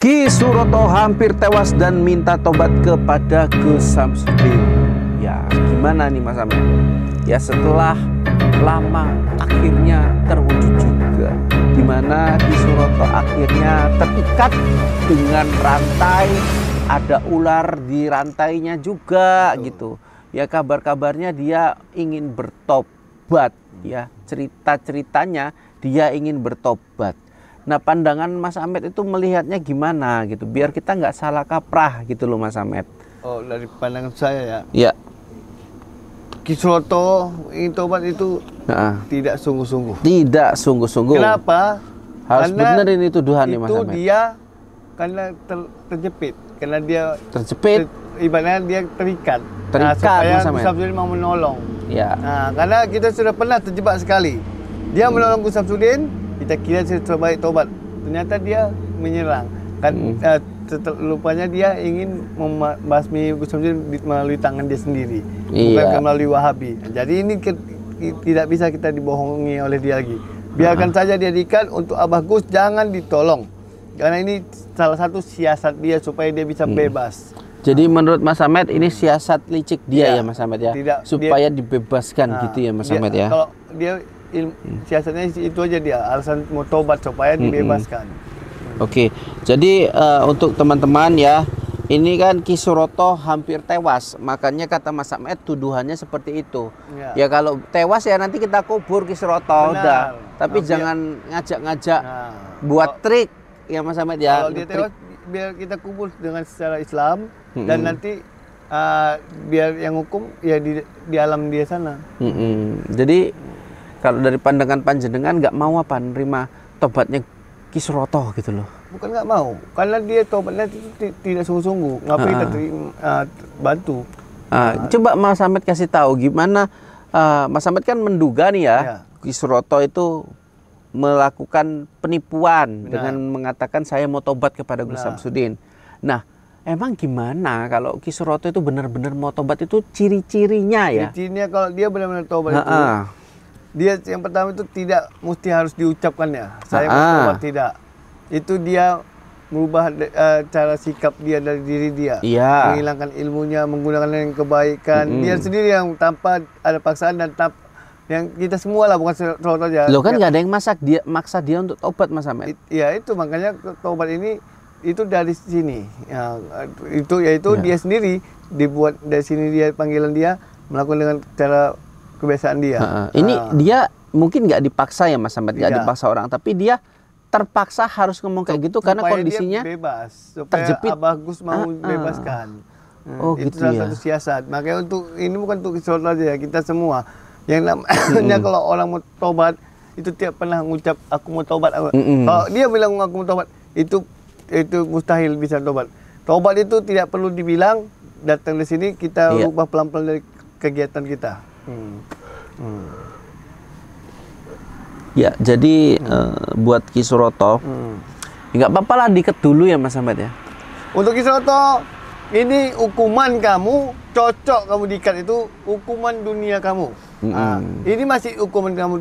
Ki Suroto hampir tewas dan minta tobat kepada Gus Samsudin. Ya, gimana nih Mas Amet? Ya setelah lama akhirnya terwujud juga, di mana Ki Suroto akhirnya terikat dengan rantai, ada ular di rantainya juga gitu. Ya kabar-kabarnya dia ingin bertobat, ya cerita-ceritanya dia ingin bertobat. Nah pandangan Mas Amet itu melihatnya gimana gitu, biar kita nggak salah kaprah gitu loh Mas Amet. Oh, dari pandangan saya ya. Ya. Ki Suroto ingin tobat itu tidak sungguh-sungguh. Tidak sungguh-sungguh. Kenapa? Harus Karena benar ini tuduhan nih Mas itu Amet. dia karena terjepit, karena dia Terjepit. Ibaratnya dia terikat. Terikat, supaya Mas Amet. Gus Samsudin mau menolong. Ya. Nah, karena kita sudah pernah terjebak sekali. Dia menolong Gus Samsudin, kita kira terbaik tobat. Ternyata dia menyerang. Kan lupanya dia ingin membasmi Gus Samsudin melalui tangan dia sendiri, bukan melalui Wahabi. Jadi ini tidak bisa kita dibohongi oleh dia lagi. Biarkan saja dia diikat untuk Abah Gus, jangan ditolong. Karena ini salah satu siasat dia supaya dia bisa bebas. Jadi menurut Mas Amet ini siasat licik dia ya Mas Amet ya, supaya dibebaskan gitu ya Mas Amet ya. Kalau dia siasatnya itu aja, dia alasan mau tobat supaya dibebaskan. Oke, jadi untuk teman-teman ya, ini kan Ki Suroto hampir tewas, makanya kata Mas Amet tuduhannya seperti itu. Ya kalau tewas ya nanti kita kubur Ki Suroto udah, tapi jangan ngajak-ngajak buat trik ya Mas Amet ya. Kalau dia tewas biar kita kubur dengan secara Islam dan nanti biar yang hukum ya di alam dia sana. Jadi kalau dari pandangan panjenengan nggak mau apa nerima tobatnya Ki Suroto gitu loh? Bukan nggak mau, karena dia tobatnya tidak sungguh-sungguh. Ngapain kita bantu? Coba Mas Amet kasih tahu gimana. Mas Amet kan menduga nih ya, Ki Suroto itu melakukan penipuan dengan mengatakan saya mau tobat kepada Gus Samsudin. Nah, emang gimana kalau Ki Suroto itu benar-benar mau tobat, itu ciri-cirinya ya? Ciri-cirinya kalau dia benar-benar tobat itu, dia yang pertama itu tidak mesti harus diucapkannya. Saya mau tobat, tidak. Itu dia merubah cara sikap dia dari diri dia. Menghilangkan ilmunya, menggunakan yang kebaikan. Dia sendiri yang tanpa ada paksaan dan yang kita semua lah, bukan Suroto aja. Lo kan nggak ada yang maksa dia untuk tobat Mas Amet. Ya itu makanya tobat ini itu dari sini. Ya, yaitu dia sendiri dibuat dari sini, dia panggilan dia melakukan dengan cara kebiasaan dia. Ini dia mungkin nggak dipaksa ya Mas Amet, nggak dipaksa orang, tapi dia terpaksa harus ngomong kayak gitu karena kondisinya dia bebas, supaya terjepit. Abah Gus mau bebaskan. Itu itu salah satu siasat. Makanya ini bukan untuk Suroto aja ya, kita semua. Yang namanya kalau orang mau tobat itu tiap pernah ngucap aku mau tobat. Kalau dia bilang aku mau tobat, itu mustahil bisa tobat. Tobat itu tidak perlu dibilang, datang di sini kita rubah pelan-pelan dari kegiatan kita. Ya, jadi buat Ki Suroto, nggak apa-apa lah diikat dulu ya Mas Amet ya. Untuk Ki Suroto, ini hukuman kamu, cocok kamu diikat, itu hukuman dunia kamu. Ini masih hukuman kamu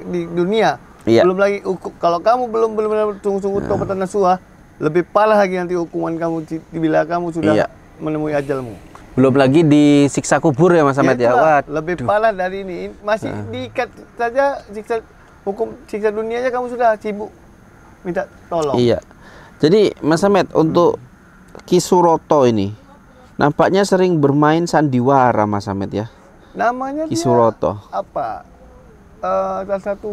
di dunia. Belum lagi kalau kamu belum benar-benar sungguh-sungguh tobat dan nasuha, lebih parah lagi nanti hukuman kamu bila kamu sudah menemui ajalmu. Belum lagi disiksa kubur ya Mas Amet ya. Lebih parah dari ini. Masih diikat saja, siksa dunianya kamu sudah sibuk minta tolong. Iya. Jadi Mas Amet, untuk Ki Suroto ini nampaknya sering bermain sandiwara Mas Amet ya. Namanya Ki Suroto. Apa? Salah satu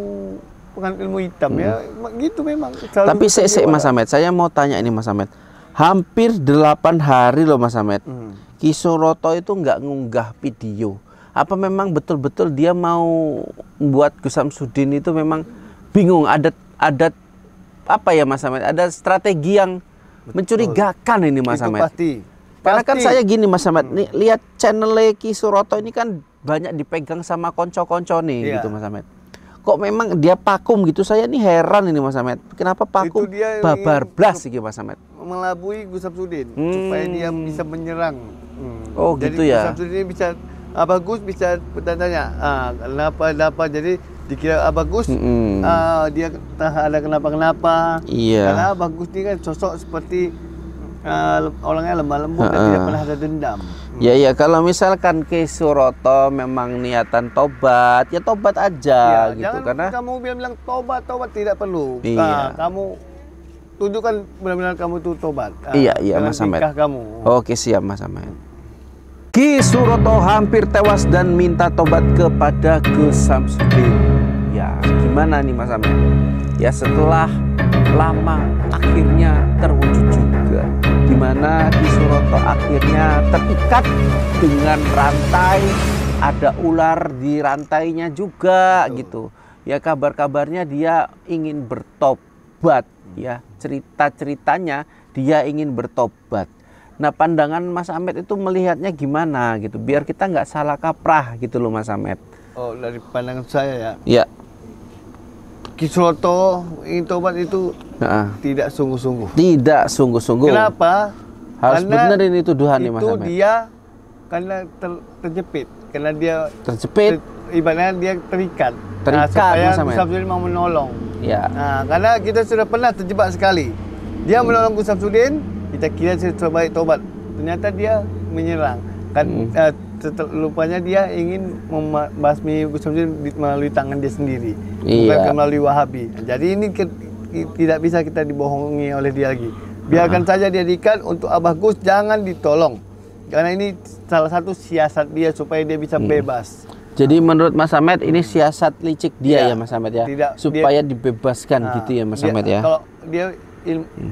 penganut ilmu hitam ya. Gitu memang. Tapi Mas Amet, saya mau tanya ini Mas Amet. Hampir 8 hari loh Mas Amet. Ki Suroto itu nggak ngunggah video. Apa memang betul-betul dia mau buat Gus Samsudin itu memang bingung, ada apa ya Mas Amet? Ada strategi yang mencurigakan ini Mas Amet. Karena kan saya gini Mas Amet, nih lihat channel Ki Suroto ini kan banyak dipegang sama konco-konco nih gitu Mas Amet. Kok memang dia pakum gitu, saya nih heran ini Mas Amet. Kenapa pakum babar blas gitu Mas Amet? Melabui Gus Samsudin supaya dia bisa menyerang. Oh jadi gitu ya. Gus Samsudin bisa Abah Gus bisa bertanya, kenapa jadi dikira Abah Gus dia tak ada kenapa-kenapa. Karena Abah Gus ini kan sosok seperti orangnya lemah lembut dan tidak pernah ada dendam. Ya kalau misalkan Ki Suroto memang niatan tobat, ya tobat aja gitu. Jangan karena kamu bilang tobat tidak perlu. Kamu tunjukkan benar-benar kamu tuh tobat. Iya Mas Samet. Kamu. Oke, siap Mas Samet. Ki Suroto hampir tewas dan minta tobat kepada Gus Samsudin. Ya gimana nih Mas Samet? Ya setelah lama akhirnya terwujud juga, di mana Ki Suroto akhirnya terikat dengan rantai, ada ular di rantainya juga gitu. Ya kabar-kabarnya dia ingin bertobat, ya cerita-ceritanya dia ingin bertobat. Nah pandangan Mas Amet itu melihatnya gimana gitu, biar kita nggak salah kaprah gitu loh Mas Amet. Oh dari pandangan saya ya. Ya. Ki Suroto ingin tobat itu tidak sungguh-sungguh. Tidak sungguh-sungguh. Kenapa? Harus benerin itu tuduhan nih Mas Amet. Itu dia karena terjepit, karena dia terjepit. Ibaratnya dia terikat. Supaya Gus Samsudin mau menolong. Ya. Nah, karena kita sudah pernah terjebak sekali. Dia menolong Gus Samsudin, kita kira sebaik tobat. Ternyata dia menyerang. Kan lupanya dia ingin membasmi Gus Samsudin melalui tangan dia sendiri, bukan melalui Wahabi. Jadi ini tidak bisa kita dibohongi oleh dia lagi. Biarkan saja dia diikat. Untuk Abah Gus jangan ditolong, karena ini salah satu siasat dia supaya dia bisa bebas. Jadi menurut Mas Samet ini siasat licik dia ya Mas Samet ya, supaya dibebaskan gitu ya Mas Samet ya. Kalau dia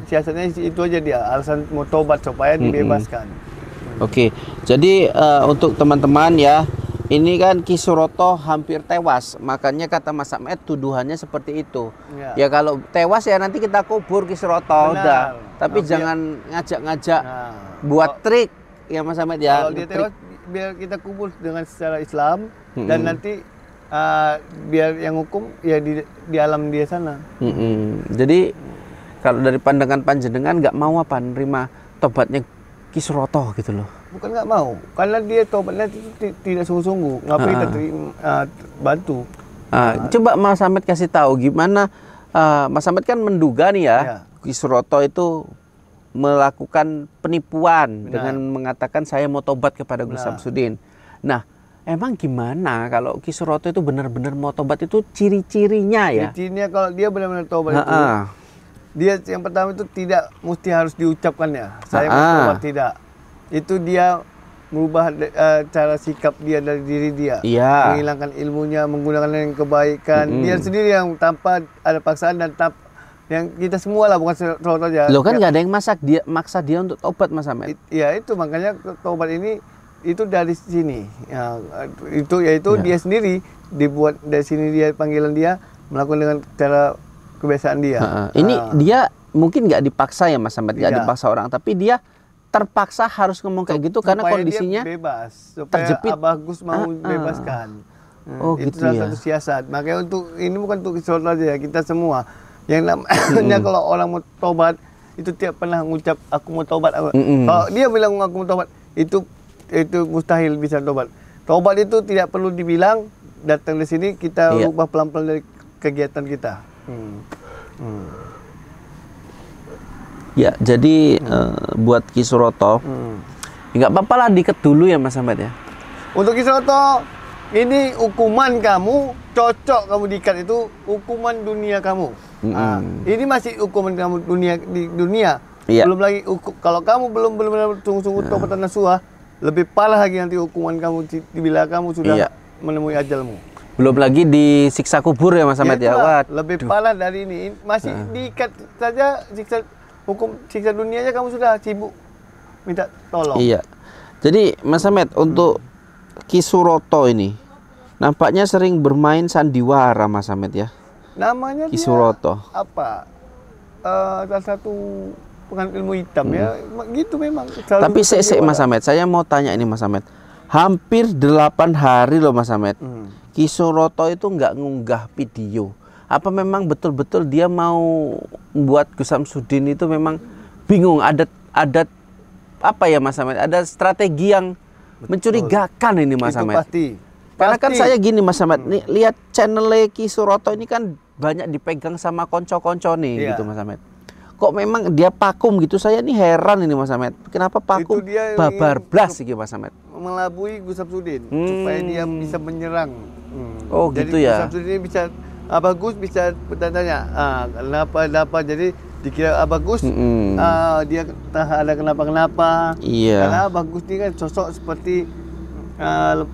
siasatnya itu aja, dia alasan mau tobat supaya dibebaskan. Oke, jadi untuk teman-teman ya, ini kan Ki Suroto hampir tewas, makanya kata Mas Samet tuduhannya seperti itu. Ya kalau tewas ya nanti kita kubur Ki Suroto udah, tapi jangan ngajak-ngajak buat trik ya Mas Samet ya. Kalau dia tewas biar kita kubur dengan secara Islam dan nanti biar yang hukum ya di alam dia sana. Jadi kalau dari pandangan panjenengan nggak mau apa nerima tobatnya Ki Suroto gitu loh? Bukan nggak mau, karena dia tobatnya tidak sungguh-sungguh. Ngapain kita bantu? Coba Mas Samet kasih tahu gimana. Mas Samet kan menduga nih ya, Ki Suroto itu melakukan penipuan dengan mengatakan saya mau tobat kepada Gus Samsudin. Nah, emang gimana kalau Ki Suroto itu benar-benar mau tobat, itu ciri-cirinya ya? Ciri-cirinya kalau dia benar-benar tobat itu, dia yang pertama itu tidak mesti harus diucapkannya. Saya mau tobat, tidak. Itu dia merubah cara sikap dia dari diri dia. Menghilangkan ilmunya, menggunakan yang kebaikan. Dia sendiri yang tanpa ada paksaan dan yang kita semua lah, bukan Suroto aja. Loh kan nggak ada yang maksa dia untuk tobat Mas Samet. Ya itu makanya tobat ini itu dari sini. Ya, yaitu dia sendiri dibuat dari sini, dia panggilan dia melakukan dengan cara kebiasaan dia. Ini dia mungkin nggak dipaksa ya Mas Samet, nggak dipaksa orang, tapi dia terpaksa harus ngomong kayak gitu karena kondisinya dia bebas, supaya terjepit. Abah Gus mau bebaskan. Itu gitu salah satu siasat. Makanya untuk ini bukan untuk Suroto aja ya, kita semua. Yang namanya kalau orang mau tobat itu tiap pernah ngucap aku mau tobat. Kalau dia bilang aku mau tobat, itu mustahil bisa tobat. Tobat itu tidak perlu dibilang, datang di sini kita ubah pelan-pelan dari kegiatan kita. Ya, jadi buat Ki Suroto nggak apa-apa lah diikat dulu ya Mas Samet ya. Untuk Ki Suroto, ini hukuman kamu, cocok kamu diikat, itu hukuman dunia kamu. Ini masih hukuman kamu di dunia. Belum lagi kalau kamu belum benar-benar sungguh-sungguh tobat dan nasuha, lebih parah lagi nanti hukuman kamu bila kamu sudah menemui ajalmu. Belum lagi disiksa kubur ya Mas Samet ya. Lebih parah dari ini. Masih diikat saja, siksa dunianya kamu sudah sibuk minta tolong. Iya. Jadi Mas Samet, untuk Ki Suroto ini nampaknya sering bermain sandiwara Mas Samet ya. Namanya Ki Suroto. Apa? Salah satu penganut ilmu hitam ya. Gitu memang. Tapi Mas Samet, saya mau tanya ini Mas Samet. Hampir 8 hari loh Mas Samet. Ki Suroto itu nggak ngunggah video. Apa memang betul-betul dia mau buat Gus Samsudin itu memang bingung, ada apa ya Mas Samet? Ada strategi yang mencurigakan ini Mas Samet. Pasti. Karena kan saya gini Mas Ahmad, nih lihat channel Ki Suroto ini kan banyak dipegang sama konco-konco nih gitu Mas Ahmad. Kok memang dia pakum gitu, saya nih heran ini Mas Ahmad. Kenapa pakum babar blas gitu Mas Ahmad? Melabui Gus Samsudin supaya dia bisa menyerang. Oh jadi gitu ya. Gus Samsudin bisa Gus bisa bertanya, kenapa jadi dikira Gus dia tak ada kenapa-kenapa. Iya. Karena Gus ini kan sosok seperti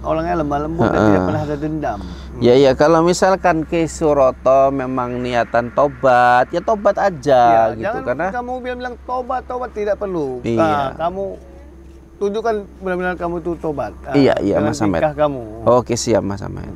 orangnya lemah lembut dan tidak pernah ada dendam. Ya kalau misalkan Ki Suroto memang niatan tobat, ya tobat aja gitu. Jangan Karena kamu bilang tobat tidak perlu. Iya. Kamu tunjukkan benar-benar kamu tuh tobat. Iya Mas Ahmad. Kamu. Oke siap Mas Ahmad.